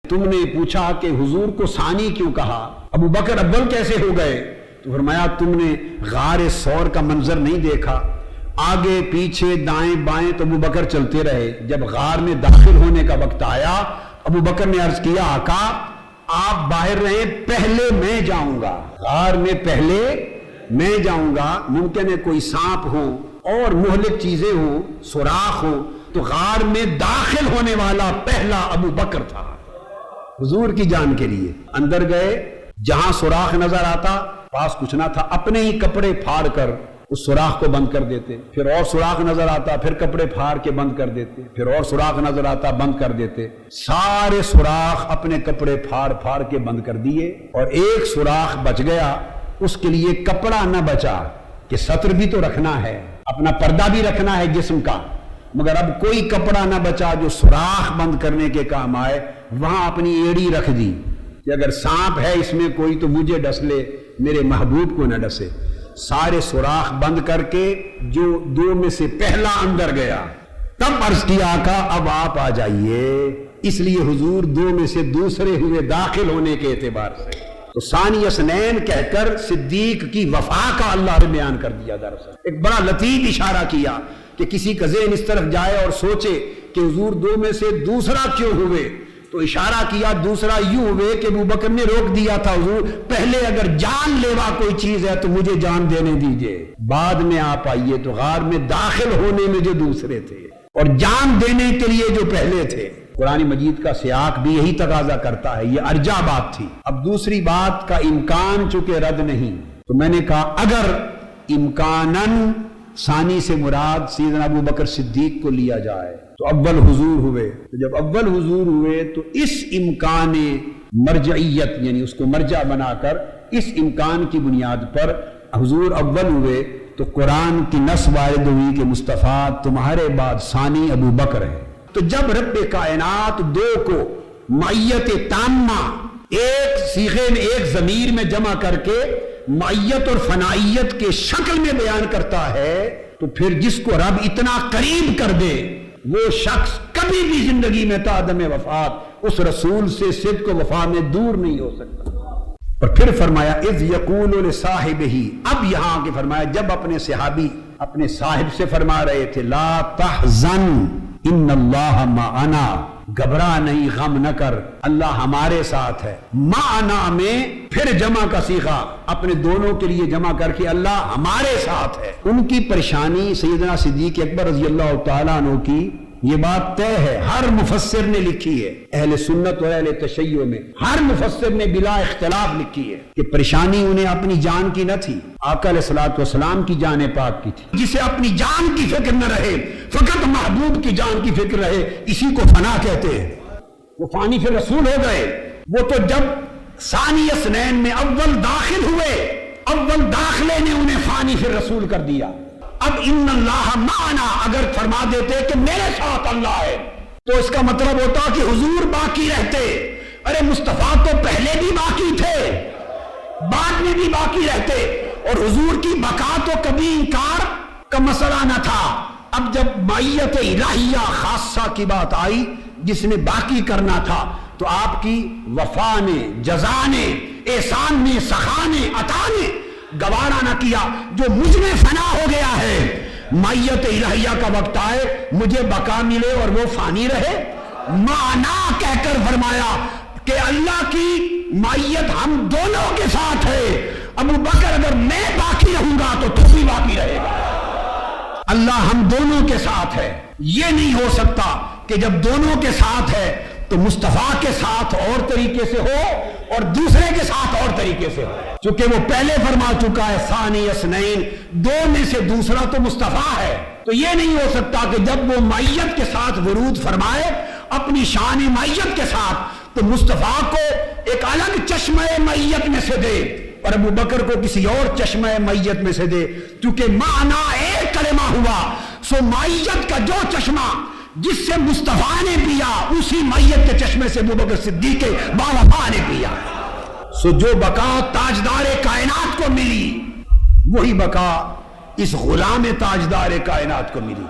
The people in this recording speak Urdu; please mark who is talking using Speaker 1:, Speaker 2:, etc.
Speaker 1: تم نے پوچھا کہ حضور کو ثانی کیوں کہا، ابو بکر اول کیسے ہو گئے؟ تو فرمایا تم نے غار ثور کا منظر نہیں دیکھا، آگے پیچھے دائیں بائیں تو ابو بکر چلتے رہے، جب غار میں داخل ہونے کا وقت آیا ابو بکر نے عرض کیا آقا آپ باہر رہیں، پہلے میں جاؤں گا، غار میں پہلے میں جاؤں گا، ممکن ہے کوئی سانپ ہو اور مہلک چیزیں ہوں، سوراخ ہو، تو غار میں داخل ہونے والا پہلا ابو بکر تھا حضور کی جان کے لیے۔ اندر گئے، جہاں سوراخ نظر آتا، پاس کچھ نہ تھا، اپنے ہی کپڑے پھاڑ کر اس سوراخ کو بند کر دیتے، پھر اور سوراخ نظر آتا، پھر کپڑے پھاڑ کے بند کر دیتے، پھر اور سوراخ نظر آتا، بند کر دیتے، سارے سوراخ اپنے کپڑے پھاڑ پھاڑ کے بند کر دیے، اور ایک سوراخ بچ گیا، اس کے لیے کپڑا نہ بچا کہ ستر بھی تو رکھنا ہے، اپنا پردہ بھی رکھنا ہے جسم کا، مگر اب کوئی کپڑا نہ بچا جو سوراخ بند کرنے کے کام آئے، وہاں اپنی ایڑی رکھ دی کہ اگر سانپ ہے اس میں کوئی تو مجھے ڈس لے، میرے محبوب کو نہ ڈسے۔ سارے سوراخ بند کر کے جو دو میں سے پہلا اندر گیا، تب عرض کیا آقا اب آپ آ جائیے، اس لیے حضور دو میں سے دوسرے ہوئے داخل ہونے کے اعتبار سے۔ تو ثانی اثنین کہہ کر صدیق کی وفا کا اللہ نے بیان کر دیا۔ دراصل ایک بڑا لطیف اشارہ کیا کہ کسی کا ذہن اس طرف جائے اور سوچے کہ حضور دو میں سے دوسرا کیوں ہوئے، تو اشارہ کیا دوسرا یوں ہوئے کہ ابو بکر نے روک دیا تھا، حضور پہلے اگر جان لیوا کوئی چیز ہے تو مجھے جان دینے دیجئے، بعد میں آپ آئیے۔ تو غار میں داخل ہونے میں جو دوسرے تھے اور جان دینے کے لیے جو پہلے تھے، قرآن مجید کا سیاق بھی یہی تقاضا کرتا ہے، یہ ارجا بات تھی۔ اب دوسری بات کا امکان چونکہ رد نہیں، تو میں نے کہا اگر امکاناً ثانی سے مراد سیدنا ابو بکر صدیق کو لیا جائے تو اول حضور ہوئے، تو جب اول حضور ہوئے تو اس امکان مرجعیت یعنی اس کو مرجع بنا کر اس امکان کی بنیاد پر حضور اول ہوئے، تو قرآن کی نص وارد ہوئی کہ مصطفیٰ تمہارے بعد ثانی ابو بکر ہے۔ تو جب رب کائنات دو کو معیت تامہ ایک صیغے میں ایک ضمیر میں جمع کر کے معیت اور فنائیت کے شکل میں بیان کرتا ہے، تو پھر جس کو رب اتنا قریب کر دے وہ شخص کبھی بھی زندگی میں تا عدم وفات اس رسول سے صدق و وفا میں دور نہیں ہو سکتا۔ اور پھر فرمایا اذ یقول لصاحبہ، اب یہاں کے فرمایا جب اپنے صحابی اپنے صاحب سے فرما رہے تھے لا تحزن ان اللہ معنا، گھبرا نہیں، غم نہ کر، اللہ ہمارے ساتھ ہے۔ معنا میں پھر جمع کا صیغہ اپنے دونوں کے لیے جمع کر کے اللہ ہمارے ساتھ ہے۔ ان کی پریشانی سیدنا صدیق اکبر رضی اللہ تعالیٰ عنہ کی یہ بات طے ہے، ہر مفسر نے لکھی ہے، اہل سنت اور اہل تشیع میں ہر مفسر نے بلا اختلاف لکھی ہے کہ پریشانی انہیں اپنی جان کی نہ تھی، آقا علیہ الصلوۃ والسلام کی جان پاک کی تھی۔ جسے اپنی جان کی فکر نہ رہے، فقط محبوب کی جان کی فکر رہے، اسی کو فنا کہتے ہیں۔ وہ فانی پھر رسول ہو گئے، وہ تو جب ثانی اثنین میں اول داخل ہوئے، اول داخلے نے انہیں فانی پھر رسول کر دیا۔ اب ان اللہ معنا اگر فرما دیتے کہ میرے ساتھ اللہ ہے، تو اس کا مطلب ہوتا کہ حضور باقی رہتے۔ ارے مصطفیٰ تو پہلے بھی باقی تھے، بعد میں بھی باقی رہتے، اور حضور کی بقا تو کبھی انکار کا مسئلہ نہ تھا۔ اب جب معیت الہیہ خاصہ کی بات آئی، جس نے باقی کرنا تھا، تو آپ کی وفا نے، جزا نے، احسان نے، سخا نے، عطا نے گوارا نہ کیا۔ جو مجھ میں فنا ہو گیا ہے، معیت الہیہ کا وقت آئے مجھے بقا ملے اور وہ فانی رہے۔ معنا کہہ کر فرمایا کہ اللہ کی معیت ہم دونوں کے ساتھ ہے، ابو بکر اگر میں باقی رہوں گا تو تو بھی باقی رہے گا، اللہ ہم دونوں کے ساتھ ہے۔ یہ نہیں ہو سکتا کہ جب دونوں کے ساتھ ہے تو مصطفیٰ کے ساتھ اور طریقے سے ہو اور دوسرے کے ساتھ اور طریقے سے ہو، چونکہ وہ پہلے فرما چکا ہے ثانی اثنین، دو میں سے دوسرا تو مصطفیٰ ہے۔ تو یہ نہیں ہو سکتا کہ جب وہ معیت کے ساتھ ورود فرمائے اپنی شان معیت کے ساتھ، تو مصطفیٰ کو ایک الگ چشمہ معیت میں سے دے اور ابو بکر کو کسی اور چشمہ معیت میں سے دے، کیونکہ معنی ایک کلمہ ہوا۔ سو معیت کا جو چشمہ جس سے مصطفیٰ نے پیا، اسی معیت کے چشمے سے ابو بکر صدیق باوفا نے پیا۔ سو جو بقا تاجدار کائنات کو ملی، وہی بقا اس غلام تاجدار کائنات کو ملی۔